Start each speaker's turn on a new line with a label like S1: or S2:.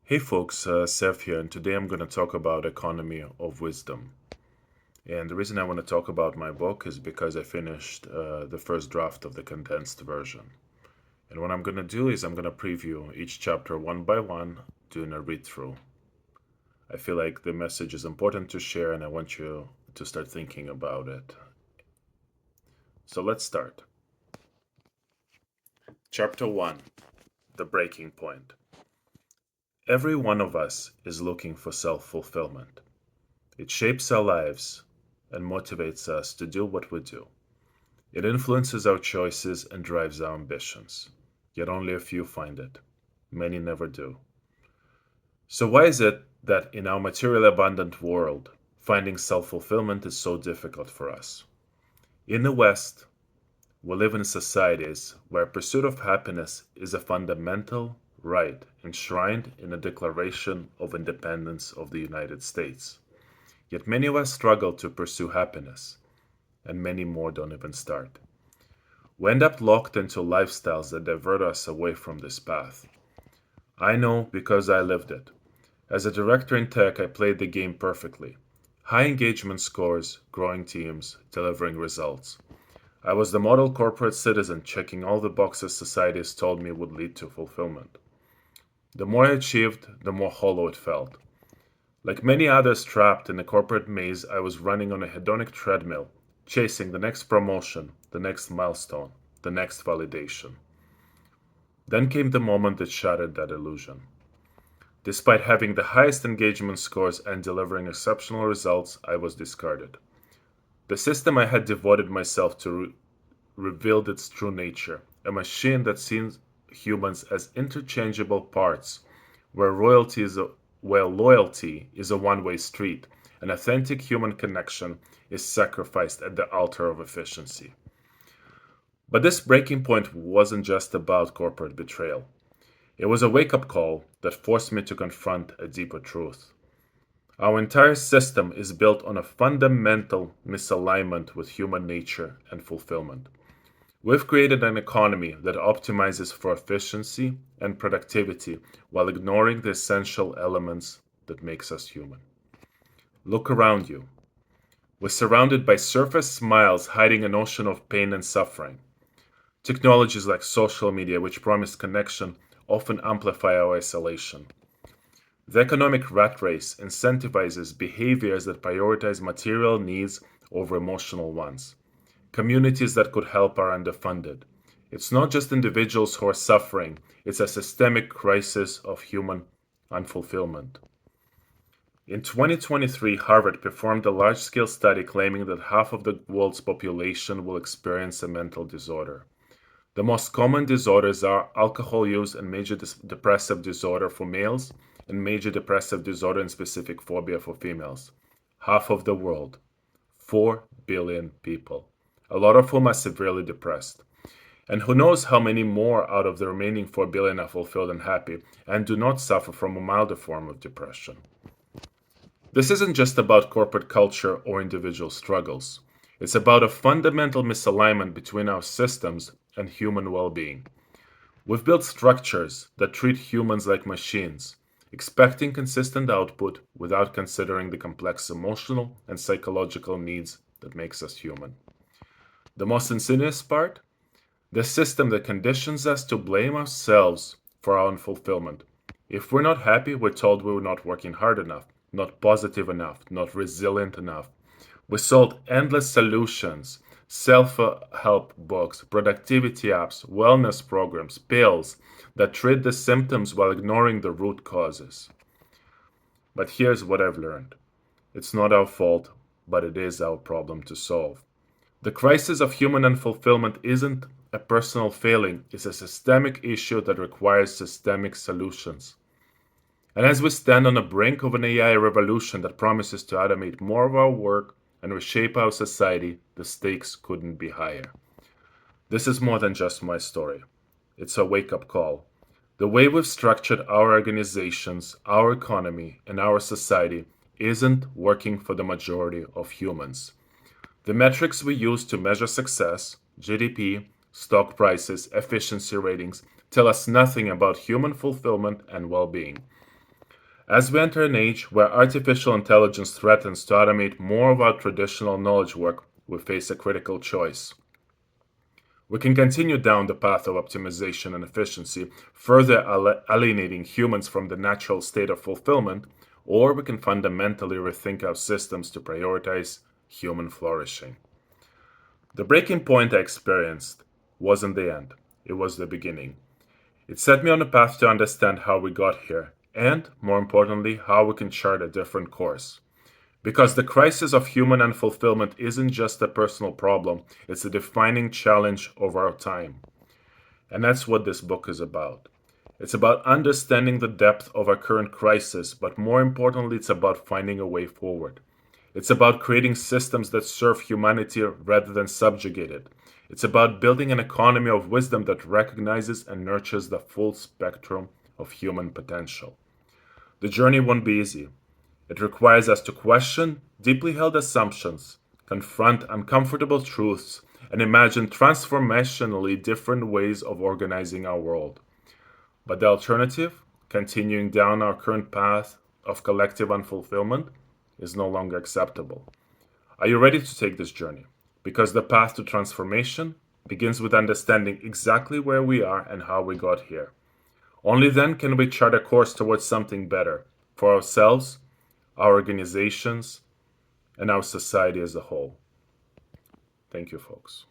S1: Hey folks, Seth here, and today I'm going to talk about economy of wisdom. And the reason I want to talk about my book is because I finished the first draft of the condensed version. And what I'm going to do is I'm going to preview each chapter one by one, doing a read through. I feel like the message is important to share, and I want you to start thinking about it. So let's start. Chapter one, the breaking point. Every one of us is looking for self fulfillment. It shapes our lives and motivates us to do what we do. It influences our choices and drives our ambitions. Yet only a few find it. Many never do. So, why is it that in our material abundant world, finding self fulfillment is so difficult for us? In the West, we live in societies where pursuit of happiness is a fundamental right enshrined in the Declaration of Independence of the United States. Yet many of us struggle to pursue happiness, and many more don't even start. We end up locked into lifestyles that divert us away from this path. I know because I lived it. As a director in tech, I played the game perfectly. High engagement scores, growing teams, delivering results. I was the model corporate citizen checking all the boxes society has told me would lead to fulfillment. The more I achieved, the more hollow it felt. Like many others trapped in a corporate maze, I was running on a hedonic treadmill, chasing the next promotion, the next milestone, the next validation. Then came the moment that shattered that illusion. Despite having the highest engagement scores and delivering exceptional results, I was discarded. The system I had devoted myself to revealed its true nature, a machine that sees humans as interchangeable parts, where loyalty is a one-way street, and authentic human connection is sacrificed at the altar of efficiency. But this breaking point wasn't just about corporate betrayal. It was a wake-up call that forced me to confront a deeper truth. Our entire system is built on a fundamental misalignment with human nature and fulfillment. We've created an economy that optimizes for efficiency and productivity while ignoring the essential elements that makes us human. Look around you. We're surrounded by surface smiles hiding an ocean of pain and suffering. Technologies like social media, which promise connection, often amplify our isolation. The economic rat race incentivizes behaviors that prioritize material needs over emotional ones. Communities that could help are underfunded. It's not just individuals who are suffering, it's a systemic crisis of human unfulfillment. In 2023, Harvard performed a large scale study claiming that half of the world's population will experience a mental disorder. The most common disorders are alcohol use and major depressive disorder for males, and major depressive disorder and specific phobia for females. Half of the world, 4 billion people, a lot of whom are severely depressed. And who knows how many more out of the remaining 4 billion are fulfilled and happy and do not suffer from a milder form of depression. This isn't just about corporate culture or individual struggles. It's about a fundamental misalignment between our systems and human well being. We've built structures that treat humans like machines, expecting consistent output without considering the complex emotional and psychological needs that makes us human. The most insidious part? The system that conditions us to blame ourselves for our unfulfillment. If we're not happy, we're told we're not working hard enough, not positive enough, not resilient enough. We sold endless solutions, self help books, productivity apps, wellness programs, pills that treat the symptoms while ignoring the root causes. But here's what I've learned: it's not our fault, but it is our problem to solve. The crisis of human unfulfillment isn't a personal failing, it's a systemic issue that requires systemic solutions. And as we stand on the brink of an AI revolution that promises to automate more of our work and reshape our society, the stakes couldn't be higher. This is more than just my story. It's a wake up call. The way we've structured our organizations, our economy, and our society isn't working for the majority of humans. The metrics we use to measure success, GDP, stock prices, efficiency ratings, tell us nothing about human fulfillment and well being. As we enter an age where artificial intelligence threatens to automate more of our traditional knowledge work, we face a critical choice. We can continue down the path of optimization and efficiency, further alienating humans from the natural state of fulfillment, or we can fundamentally rethink our systems to prioritize human flourishing. The breaking point I experienced wasn't the end, it was the beginning. It set me on a path to understand how we got here, and, more importantly, how we can chart a different course. Because the crisis of human unfulfillment isn't just a personal problem, it's a defining challenge of our time. And that's what this book is about. It's about understanding the depth of our current crisis, but more importantly, it's about finding a way forward. It's about creating systems that serve humanity rather than subjugate it. It's about building an economy of wisdom that recognizes and nurtures the full spectrum of human potential. The journey won't be easy. It requires us to question deeply held assumptions, confront uncomfortable truths, and imagine transformationally different ways of organizing our world. But the alternative, continuing down our current path of collective unfulfillment, is no longer acceptable. Are you ready to take this journey? Because the path to transformation begins with understanding exactly where we are and how we got here. Only then can we chart a course towards something better for ourselves, our organizations, and our society as a whole. Thank you, folks.